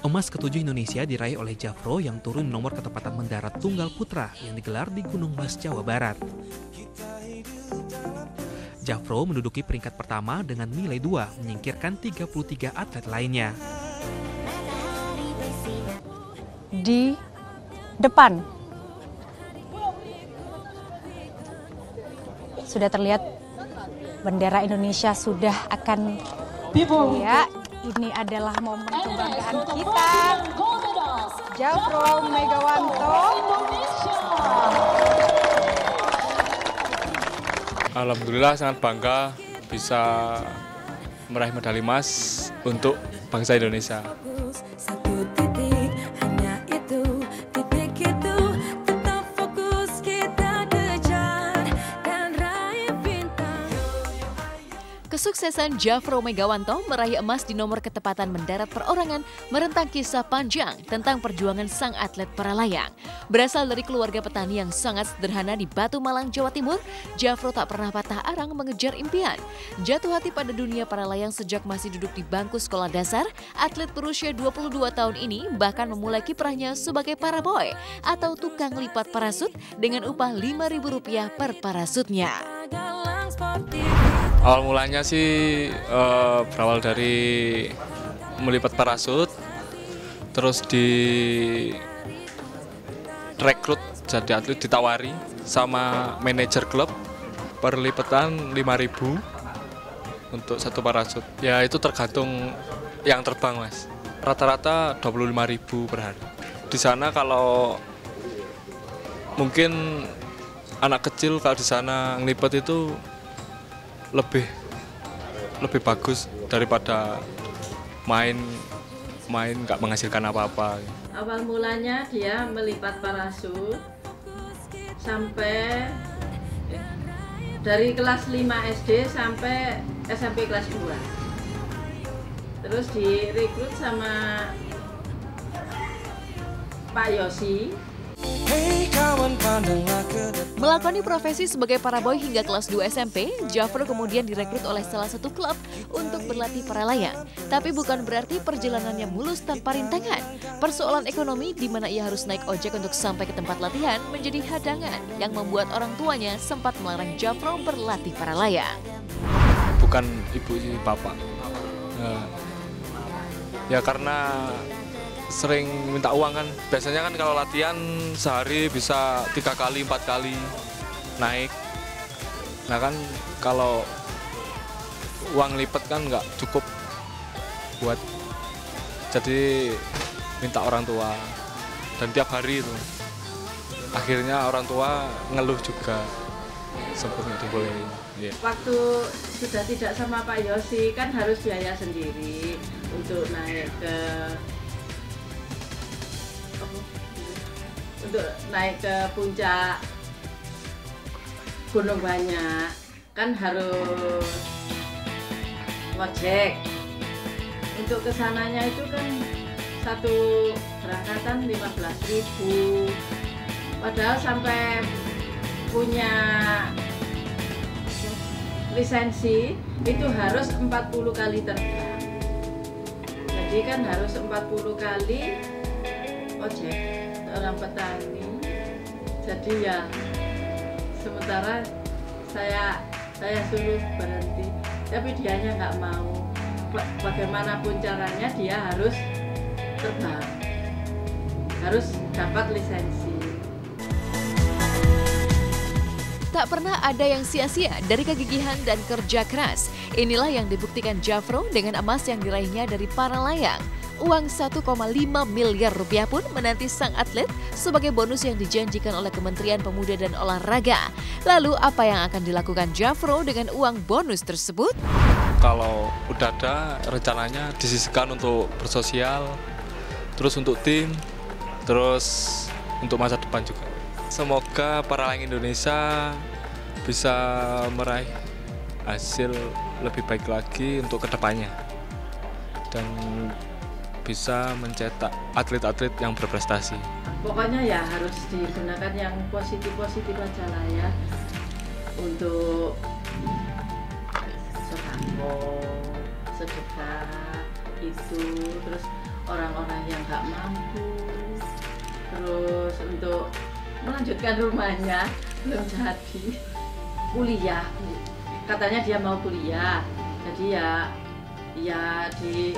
Emas ketujuh Indonesia diraih oleh Jafro yang turun nomor ketepatan mendarat tunggal putra yang digelar di Gunung Mas, Jawa Barat. Jafro menduduki peringkat pertama dengan nilai 2, menyingkirkan 33 atlet lainnya. Di depan sudah terlihat bendera Indonesia sudah akan ya, ini adalah momen kebanggaan kita. Jafro Megawanto. Alhamdulillah sangat bangga bisa meraih medali emas untuk bangsa Indonesia. Kesuksesan Jafro Megawanto meraih emas di nomor ketepatan mendarat perorangan merentang kisah panjang tentang perjuangan sang atlet para layang. Berasal dari keluarga petani yang sangat sederhana di Batu Malang, Jawa Timur, Jafro tak pernah patah arang mengejar impian. Jatuh hati pada dunia para layang sejak masih duduk di bangku sekolah dasar, atlet berusia 22 tahun ini bahkan memulai kiprahnya sebagai paraboy atau tukang lipat parasut dengan upah Rp5.000 per parasutnya. Awal mulanya sih berawal dari melipat parasut, terus direkrut jadi atlet, ditawari sama manajer klub perlipatan 5.000 untuk satu parasut. Ya itu tergantung yang terbang mas. Rata-rata 25.000 per hari. Di sana kalau mungkin anak kecil kalau di sana ngelipet itu lebih bagus daripada main nggak menghasilkan apa-apa. Awal mulanya dia melipat parasut sampai dari kelas 5 SD sampai SMP kelas 2. Terus direkrut sama Pak Yosi. Melakoni profesi sebagai paraboy hingga kelas 2 SMP, Jafro kemudian direkrut oleh salah satu klub untuk berlatih para layang. Tapi bukan berarti perjalanannya mulus tanpa rintangan. Persoalan ekonomi di mana ia harus naik ojek untuk sampai ke tempat latihan menjadi hadangan yang membuat orang tuanya sempat melarang Jafro berlatih para layang. Bukan ibu sih, bapak. Ya karena sering minta uang kan. Biasanya kan kalau latihan sehari bisa 3 kali, 4 kali naik. Nah kan kalau uang lipet kan nggak cukup buat, jadi minta orang tua. Dan tiap hari itu akhirnya orang tua ngeluh juga, sempat nggak dibolehin. Yeah. Waktu sudah tidak sama Pak Yosi kan harus biaya sendiri untuk naik ke puncak Gunung Banyak kan harus ngojek. Untuk kesananya itu kan satu berangkatan 15.000, padahal sampai punya lisensi itu harus 40 kali terbang. Jadi kan harus 40 kali ojek orang petani. Jadi ya sementara saya suruh berhenti, tapi dianya nggak mau. Bagaimanapun caranya dia harus terbang, harus dapat lisensi. Tak pernah ada yang sia-sia dari kegigihan dan kerja keras. Inilah yang dibuktikan Jafro dengan emas yang diraihnya dari para layang. Uang 1,5 miliar rupiah pun menanti sang atlet sebagai bonus yang dijanjikan oleh Kementerian Pemuda dan Olahraga. Lalu apa yang akan dilakukan Jafro dengan uang bonus tersebut? Kalau udah ada rencananya disisihkan untuk bersosial, terus untuk tim, terus untuk masa depan juga. Semoga para layang Indonesia bisa meraih hasil lebih baik lagi untuk kedepannya dan bisa mencetak atlet-atlet yang berprestasi. Pokoknya ya harus digunakan yang positif-positif aja lah ya, untuk sedekah itu, terus orang-orang yang nggak mampu, terus untuk melanjutkan rumahnya belum jadi, kuliah, katanya dia mau kuliah, jadi ya di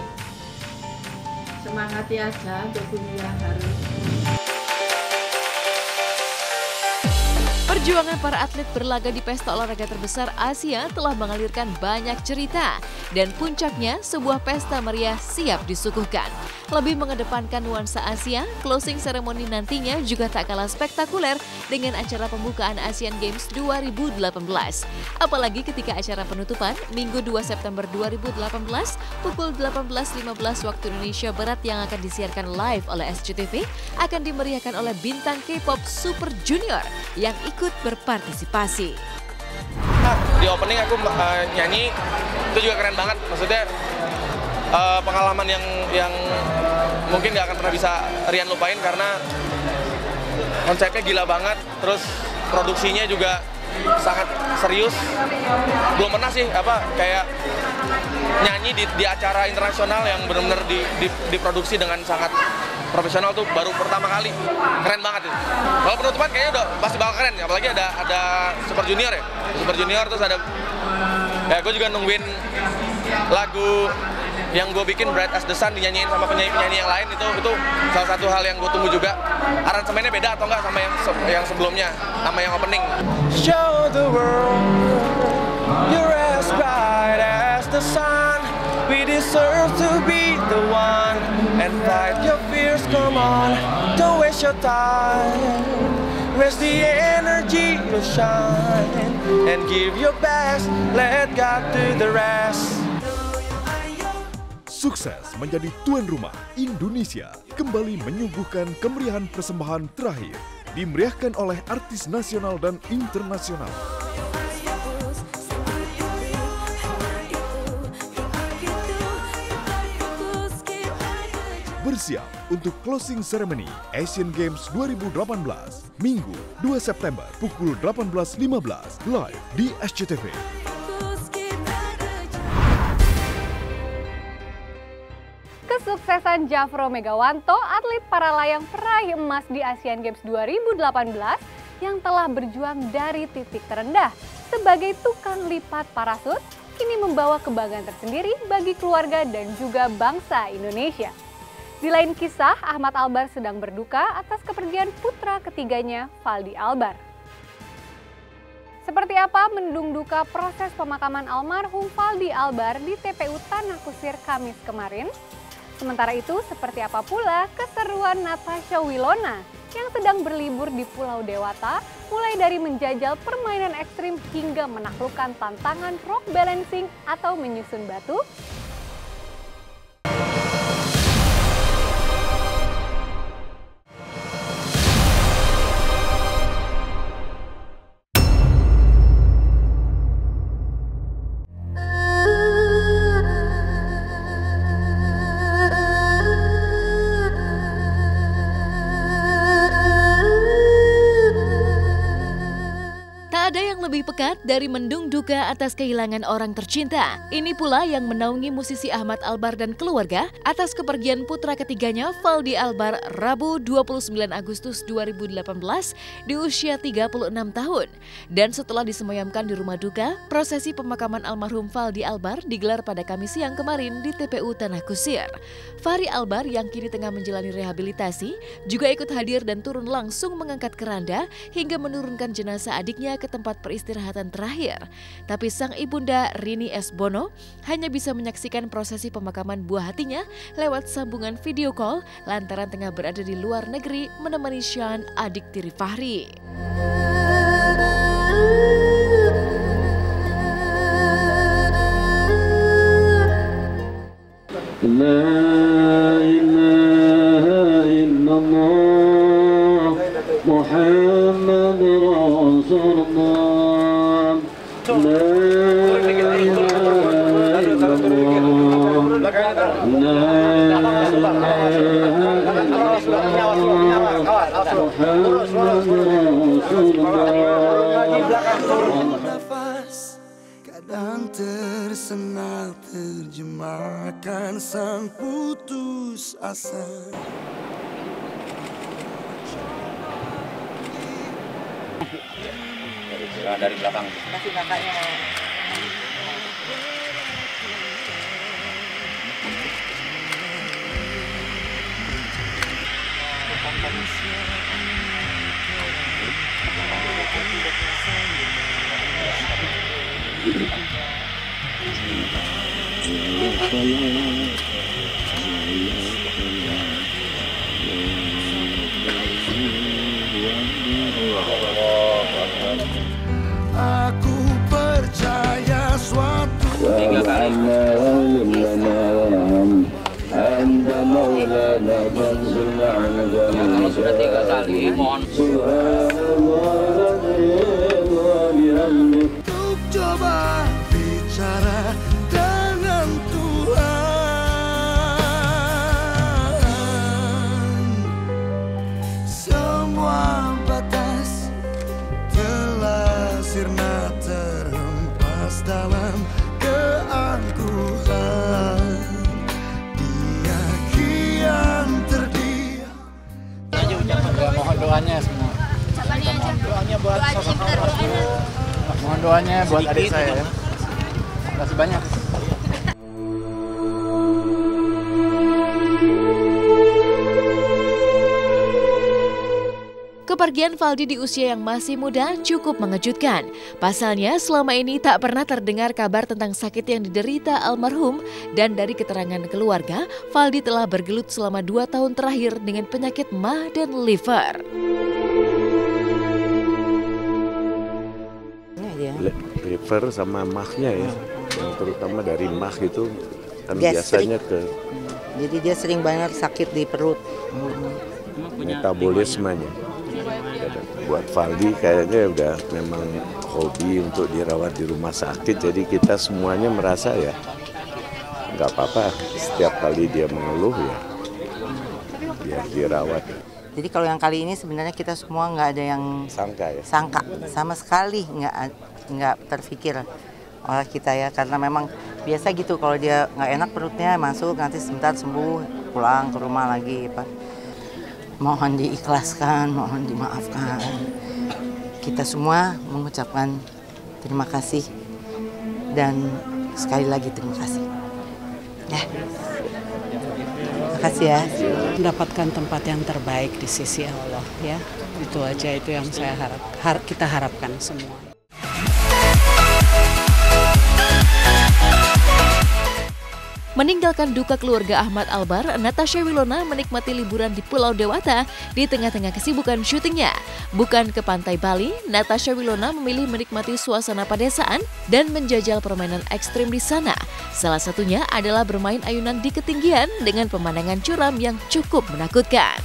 semangati aja untuk kuliah harus. Perjuangan para atlet berlaga di pesta olahraga terbesar Asia telah mengalirkan banyak cerita dan puncaknya sebuah pesta meriah siap disuguhkan. Lebih mengedepankan nuansa Asia, closing ceremony nantinya juga tak kalah spektakuler dengan acara pembukaan Asian Games 2018. Apalagi ketika acara penutupan Minggu 2 September 2018 pukul 18.15 waktu Indonesia Barat yang akan disiarkan live oleh SCTV akan dimeriahkan oleh bintang K-pop Super Junior yang ikut berpartisipasi. Di opening aku nyanyi, itu juga keren banget. Maksudnya pengalaman yang mungkin nggak akan pernah bisa Rian lupain karena konsepnya gila banget, terus produksinya juga sangat serius. Belum pernah sih kayak nyanyi di acara internasional yang benar-benar diproduksi dengan sangat profesional, tuh baru pertama kali. Keren banget itu. Kalau penutupan kayaknya udah pasti bakal keren, apalagi ada Super Junior ya. Super Junior terus ada gue juga nungguin lagu yang gue bikin Bright as the Sun dinyanyiin sama penyanyi-penyanyi yang lain, itu salah satu hal yang gue tunggu juga. Aransemennya beda atau enggak sama yang sebelumnya, sama yang opening. Show the world you're as bright as the sun. We deserve to be the one and fight your fears, come on. Don't waste your time. Where's the energy to shine and give your best, let God do the rest. Sukses menjadi tuan rumah, Indonesia kembali menyuguhkan kemeriahan persembahan terakhir, dimeriahkan oleh artis nasional dan internasional. Bersiap untuk closing ceremony Asian Games 2018, Minggu 2 September pukul 18.15, live di SCTV. Kesuksesan Javro Megawanto, atlet para layang peraih emas di Asian Games 2018 yang telah berjuang dari titik terendah sebagai tukang lipat parasut, kini membawa kebanggaan tersendiri bagi keluarga dan juga bangsa Indonesia. Di lain kisah, Ahmad Albar sedang berduka atas kepergian putra ketiganya, Faldi Albar. Seperti apa mendung duka proses pemakaman almarhum Faldi Albar di TPU Tanah Kusir Kamis kemarin? Sementara itu, seperti apa pula keseruan Natasha Wilona yang sedang berlibur di Pulau Dewata, mulai dari menjajal permainan ekstrim hingga menaklukkan tantangan rock balancing atau menyusun batu? Lebih pekat dari mendung duka atas kehilangan orang tercinta. Ini pula yang menaungi musisi Ahmad Albar dan keluarga atas kepergian putra ketiganya, Faldi Albar, Rabu 29 Agustus 2018 di usia 36 tahun. Dan setelah disemayamkan di rumah duka, prosesi pemakaman almarhum Faldi Albar digelar pada Kamis siang kemarin di TPU Tanah Kusir. Fahri Albar yang kini tengah menjalani rehabilitasi juga ikut hadir dan turun langsung mengangkat keranda hingga menurunkan jenazah adiknya ke tempat peristirahatan terakhir. Tapi sang ibunda Rini S. Bono hanya bisa menyaksikan prosesi pemakaman buah hatinya lewat sambungan video call lantaran tengah berada di luar negeri menemani Sean, adik tiri Fahri. La ilaha illallah Muhammad Rasulullah. La ilaha illallah. Kadang tersengal terjemahkan sang putus asa. Dari belakang. Kasih kakaknya. Aku percaya suatu Kalau sudah 3 kali, mohon. Untuk coba bicara dengan Tuhan. Semua batas telah sirna terhempas dalam keangkuhan. Dia kian terdiam. Mohon doanya semua. Mohon doanya buat sosok almarhum. Mohon doanya buat adik saya. Terima kasih banyak. Kepergian Valdi di usia yang masih muda cukup mengejutkan. Pasalnya selama ini tak pernah terdengar kabar tentang sakit yang diderita almarhum, dan dari keterangan keluarga, Valdi telah bergelut selama 2 tahun terakhir dengan penyakit MAH dan liver. Liver sama MAH-nya ya, yang terutama dari MAH itu kan Dia biasanya ke Jadi dia sering banget sakit di perut. metabolismenya. Buat Valdi kayaknya udah memang hobi untuk dirawat di rumah sakit, jadi kita semuanya merasa ya nggak apa-apa setiap kali dia mengeluh ya biar dirawat. Jadi kalau yang kali ini sebenarnya kita semua nggak ada yang sangka sama sekali nggak terpikir oleh kita ya, karena memang biasa gitu kalau dia nggak enak perutnya masuk nanti sebentar sembuh pulang ke rumah lagi Pak. Mohon diikhlaskan, mohon dimaafkan. Kita semua mengucapkan terima kasih dan sekali lagi terima kasih. Ya. Terima kasih ya. Mendapatkan tempat yang terbaik di sisi Allah ya. Itu aja itu yang saya kita harapkan semua. Meninggalkan duka keluarga Ahmad Albar, Natasha Wilona menikmati liburan di Pulau Dewata di tengah-tengah kesibukan syutingnya. Bukan ke pantai Bali, Natasha Wilona memilih menikmati suasana pedesaan dan menjajal permainan ekstrim di sana. Salah satunya adalah bermain ayunan di ketinggian dengan pemandangan curam yang cukup menakutkan.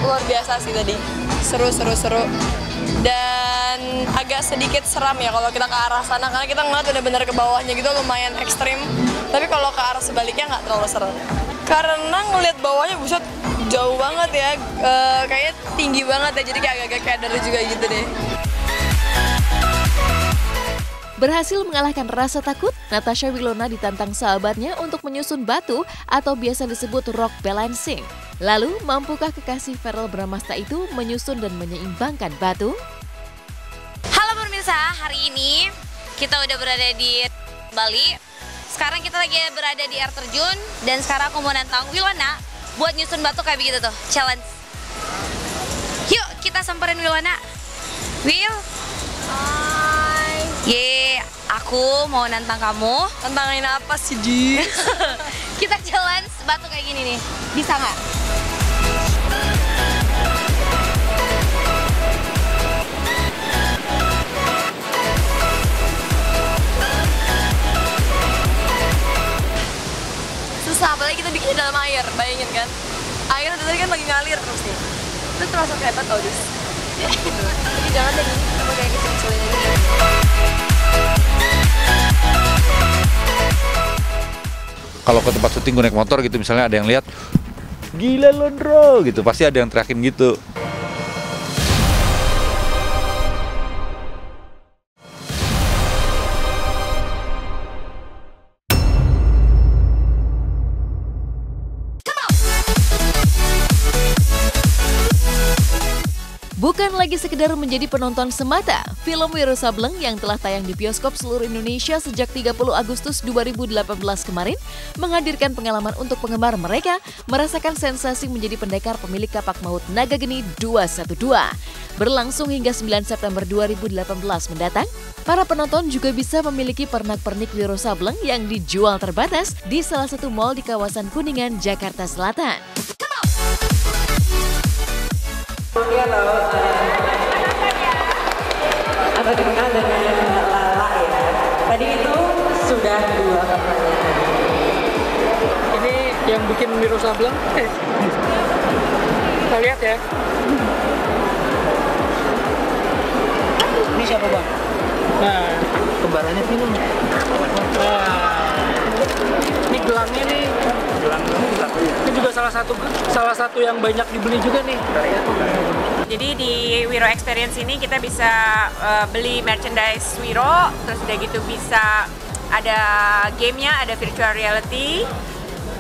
Luar biasa sih tadi, seru dan agak sedikit seram ya kalau kita ke arah sana karena kita ngeliat bener-bener ke bawahnya gitu lumayan ekstrim, tapi kalau ke arah sebaliknya nggak terlalu seru karena ngeliat bawahnya buset jauh banget ya, kayaknya tinggi banget ya, jadi kayak agak-agak keder juga gitu deh. Berhasil mengalahkan rasa takut, Natasha Wilona ditantang sahabatnya untuk menyusun batu atau biasa disebut rock balancing. Lalu, mampukah kekasih Verrell Bramasta itu menyusun dan menyeimbangkan batu? Halo pemirsa, hari ini kita udah berada di Bali. Sekarang kita lagi berada di air terjun dan sekarang aku mau nantang Wilona buat nyusun batu kayak begitu tuh, challenge. kita samperin Wilwana. Will? Hai. Ye, aku mau nantang kamu. Tantangin apa sih, Di? Kita challenge batu kayak gini nih. Bisa nggak? Susah, apalagi kita bikin dalam air, bayangin kan? Air tadi kan lagi ngalir terus nih. Itu termasuk hebat tau, Dis. Jadi jangan deh gini, kita kayak kecil-kecilin ini. Kalau ke tempat syuting gue naik motor gitu, misalnya ada yang lihat, gila Londro gitu, pasti ada yang teriakin gitu. Bukan lagi sekedar menjadi penonton semata, film Wiro Sableng yang telah tayang di bioskop seluruh Indonesia sejak 30 Agustus 2018 kemarin menghadirkan pengalaman untuk penggemar mereka merasakan sensasi menjadi pendekar pemilik kapak maut Naga Geni 212. Berlangsung hingga 9 September 2018 mendatang, para penonton juga bisa memiliki pernak-pernik Wiro Sableng yang dijual terbatas di salah satu mal di kawasan Kuningan, Jakarta Selatan. Atau dikenal dengan Lala ya. Tadi itu sudah 2 pertanyaan. Ini yang bikin Wiro Sableng. Kita lihat ya. Ini siapa bang? Nah, kembarannya Vino. Wah, ini gelangnya nih. Ini juga salah satu yang banyak dibeli juga nih. Jadi di Wiro Experience ini kita bisa beli merchandise Wiro, terus udah gitu bisa ada gamenya, ada virtual reality,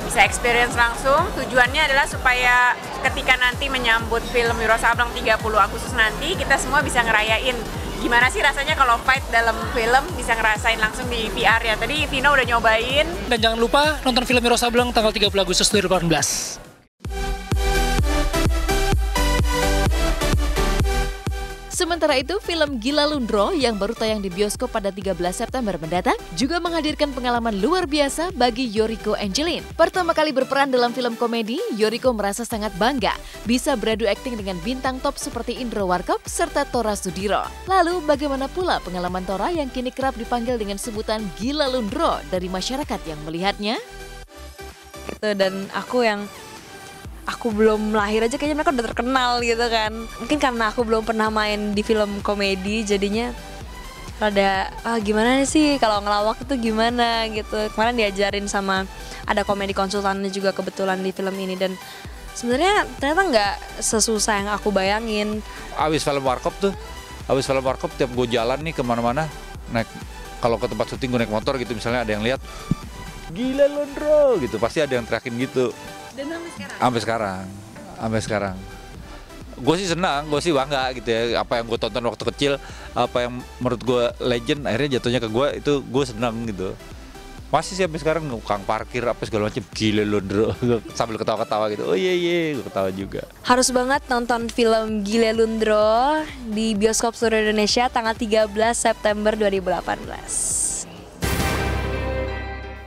bisa experience langsung. Tujuannya adalah supaya ketika nanti menyambut film Wiro Sableng 30 Agustus nanti, kita semua bisa ngerayain gimana sih rasanya kalau fight dalam film, bisa ngerasain langsung di VR ya. Tadi Vino udah nyobain. Dan jangan lupa nonton film Wiro Sableng tanggal 30 Agustus 2018. Sementara itu, film Gila Lundro yang baru tayang di bioskop pada 13 September mendatang juga menghadirkan pengalaman luar biasa bagi Yoriko Angelin. Pertama kali berperan dalam film komedi, Yoriko merasa sangat bangga bisa beradu akting dengan bintang top seperti Indro Warkop serta Tora Sudiro. Lalu bagaimana pula pengalaman Tora yang kini kerap dipanggil dengan sebutan Gila Lundro dari masyarakat yang melihatnya? Dan aku belum lahir aja kayaknya mereka udah terkenal gitu kan. Mungkin karena aku belum pernah main di film komedi jadinya rada gimana sih kalau ngelawak itu gimana gitu. Kemarin diajarin sama ada komedi konsultannya juga kebetulan di film ini dan sebenarnya ternyata nggak sesusah yang aku bayangin. Abis film Warkop tiap gue jalan nih kemana-mana, kalau ke tempat syuting gue naik motor gitu, misalnya ada yang lihat, gila Londro gitu, pasti ada yang teriakin gitu. Dan sampai sekarang. Gue sih senang, gue sih bangga gitu ya. Apa yang gue tonton waktu kecil, apa yang menurut gue legend, akhirnya jatuhnya ke gue, itu gue senang gitu. Masih sih sampai sekarang tukang parkir apa segala macam, gila Londro sambil ketawa-ketawa gitu. Oh iya, gue ketawa juga. Harus banget nonton film Gila Lundro di bioskop seluruh Indonesia tanggal 13 September 2018.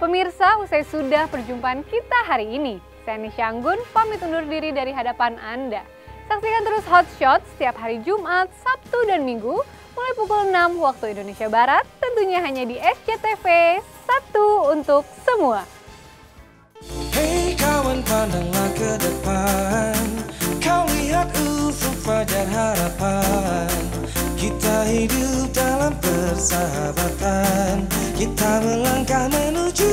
Pemirsa, usai sudah perjumpaan kita hari ini. Saya Nisha Anggun, pamit undur diri dari hadapan Anda. Saksikan terus Hot Shot setiap hari Jumat, Sabtu, dan Minggu mulai pukul 6 waktu Indonesia Barat, tentunya hanya di SCTV, satu untuk semua. Hei kawan, pandanglah ke depan, kau lihat ufuk fajar harapan. Kita hidup dalam persahabatan, kita melangkah menuju